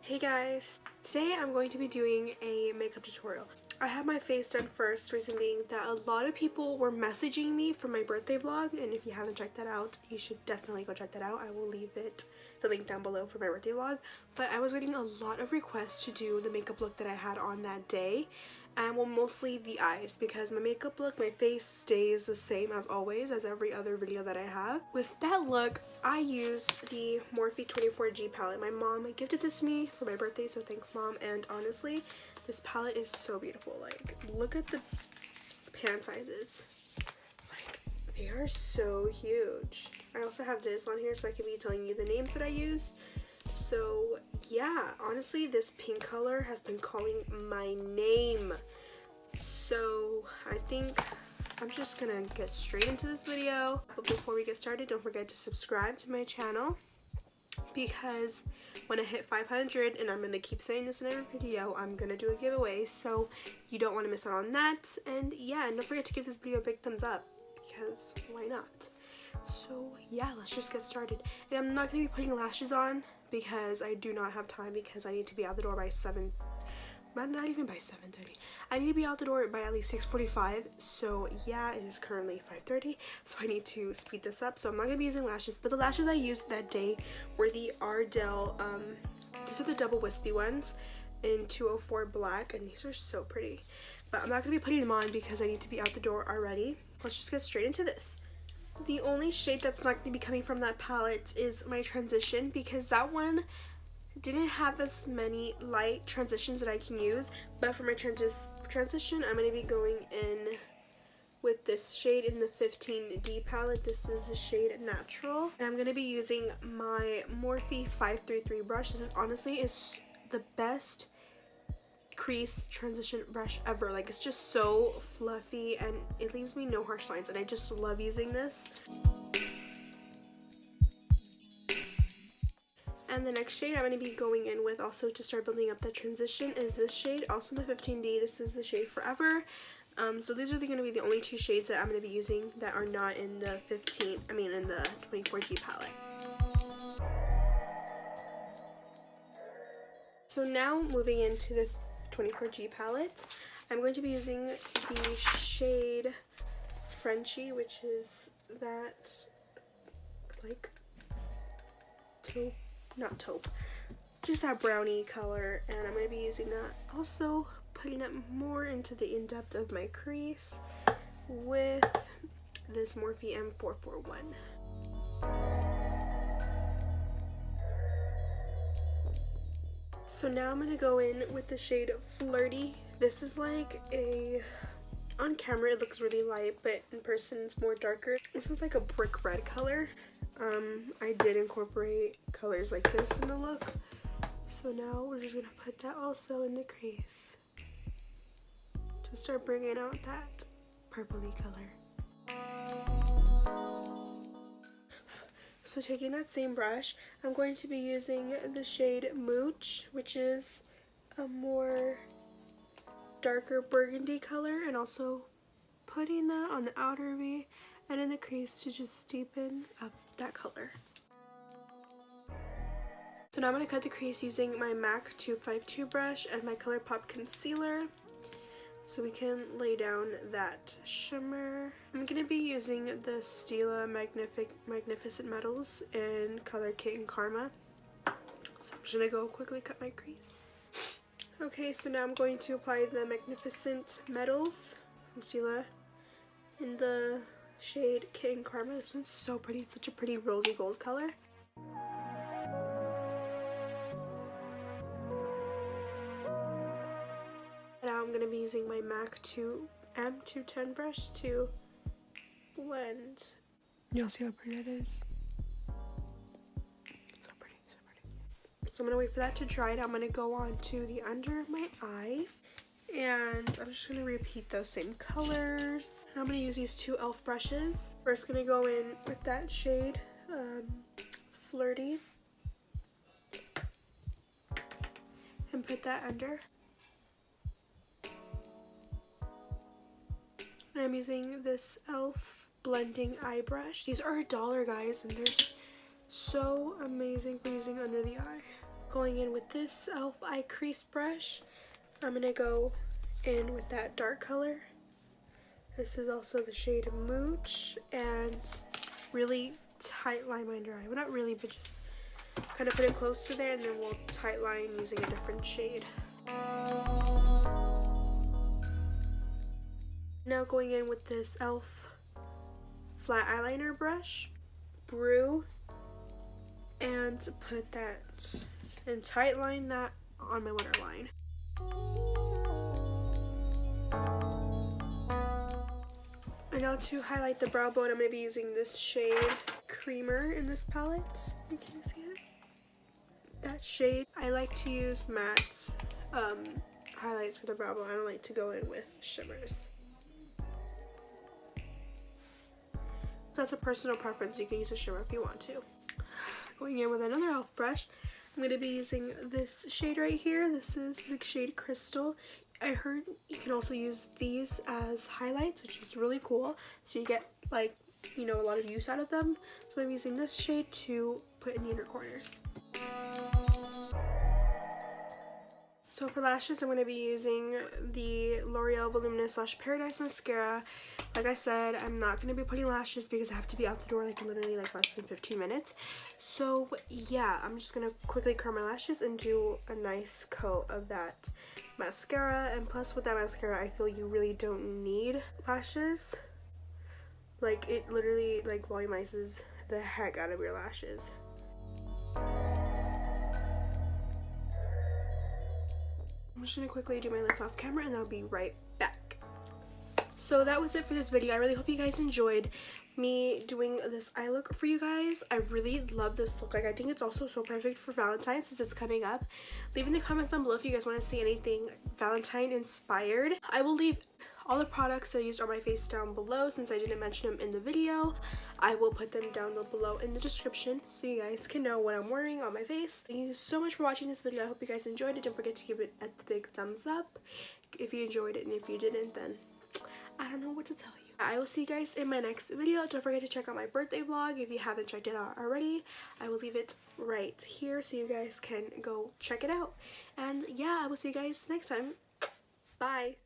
Hey guys, today I'm going to be doing a makeup tutorial. I had my face done first, reason being that a lot of people were messaging me for my birthday vlog, and if you haven't checked that out, you should definitely go check that out. I will leave the link down below for my birthday vlog. But I was getting a lot of requests to do the makeup look that I had on that day, and well, mostly the eyes, because my makeup look, my face stays the same as always as every other video that I have. With that look, I used the Morphe 24G palette. My mom gifted this to me for my birthday, so thanks mom. And honestly, this palette is so beautiful. Like, look at the pan sizes. Like, they are so huge. I also have this on here so I can be telling you the names that I used. So yeah, honestly, this pink color has been calling my name. So I think I'm just gonna get straight into this video. But before we get started, don't forget to subscribe to my channel, because when I hit 500, and I'm gonna keep saying this in every video, I'm gonna do a giveaway, so you don't want to miss out on that. And yeah, and don't forget to give this video a big thumbs up, because why not? So yeah, let's just get started. And I'm not gonna be putting lashes on because I do not have time, because I need to be out the door by 7, not even by 7:30. I need to be out the door by at least 6:45. So yeah, it is currently 5:30, so I need to speed this up. So I'm not gonna be using lashes, but the lashes I used that day were the Ardell, these are the double wispy ones in 204 black, and these are so pretty. But I'm not gonna be putting them on because I need to be out the door already. Let's just get straight into this. The only shade that's not going to be coming from that palette is my transition, because that one didn't have as many light transitions that I can use. But for my transition, I'm going to be going in with this shade in the 15D palette. This is the shade Natural. And I'm going to be using my Morphe 533 brush. This is honestly the best crease transition brush ever. Like, it's just so fluffy and it leaves me no harsh lines, and I just love using this. And the next shade I'm going to be going in with also to start building up that transition is this shade, also in the 15D. This is the shade Forever. So these are going to be the only two shades that I'm going to be using that are not in the in the 24G palette. So now moving into the 24G palette, I'm going to be using the shade Frenchie, which is that like taupe, not taupe, just that brownie color, and I'm going to be using that, also putting it more into the in-depth of my crease with this Morphe M441. So now I'm going to go in with the shade Flirty. This is like on camera it looks really light, but in person it's more darker. This is like a brick red color. I did incorporate colors like this in the look. So now we're just going to put that also in the crease to start bringing out that purpley color. So taking that same brush, I'm going to be using the shade Mooch, which is a more darker burgundy color, and also putting that on the outer V and in the crease to just deepen up that color. So now I'm going to cut the crease using my MAC 252 brush and my ColourPop concealer, so we can lay down that shimmer. I'm going to be using the Stila Magnificent Metals in color Kitten Karma. So I'm just going to go quickly cut my crease. Okay, so now I'm going to apply the Magnificent Metals from Stila in the shade Kitten Karma. This one's so pretty. It's such a pretty rosy gold color. Now I'm going to be using my MAC M210 brush to blend. You'll see how pretty that is. So pretty, so pretty. So I'm going to wait for that to dry. Now I'm going to go on to the under of my eye. And I'm just going to repeat those same colors. And I'm going to use these two e.l.f. brushes. First going to go in with that shade, Flirty. And put that under. And I'm using this e.l.f. blending eye brush. These are $1, guys, and they're so amazing for using under the eye. Going in with this e.l.f. eye crease brush, I'm going to go in with that dark color. This is also the shade Mooch, and really tight line my under eye. Well, not really, but just kind of put it close to there, and then we'll tight line using a different shade. Now going in with this e.l.f. flat eyeliner brush, brew, and put that and tight line that on my waterline. And now to highlight the brow bone, I'm going to be using this shade Creamer in this palette. Can you see it? That shade. I like to use matte highlights for the brow bone. I don't like to go in with shimmers. That's a personal preference. You can use a shimmer if you want to. Going in with another e.l.f. brush, I'm going to be using this shade right here. This is the shade Crystal. I heard you can also use these as highlights, which is really cool. So you get, like, you know, a lot of use out of them. So I'm using this shade to put in the inner corners. So for lashes, I'm going to be using the L'Oreal Voluminous Lash Paradise Mascara. Like I said, I'm not going to be putting lashes because I have to be out the door like literally like less than 15 minutes. So yeah, I'm just going to quickly curl my lashes and do a nice coat of that mascara. And plus with that mascara, I feel you really don't need lashes. Like, it literally like volumizes the heck out of your lashes. I'm just going to quickly do my lips off camera and I'll be right back. So that was it for this video. I really hope you guys enjoyed me doing this eye look for you guys. I really love this look. Like, I think it's also so perfect for Valentine's since it's coming up. Leave in the comments down below if you guys want to see anything Valentine inspired. I will leave all the products that I used on my face down below since I didn't mention them in the video. I will put them down below in the description so you guys can know what I'm wearing on my face. Thank you so much for watching this video. I hope you guys enjoyed it. Don't forget to give it a big thumbs up if you enjoyed it, and if you didn't, then I don't know what to tell you. I will see you guys in my next video. Don't forget to check out my birthday vlog if you haven't checked it out already. I will leave it right here so you guys can go check it out. And yeah, I will see you guys next time. Bye.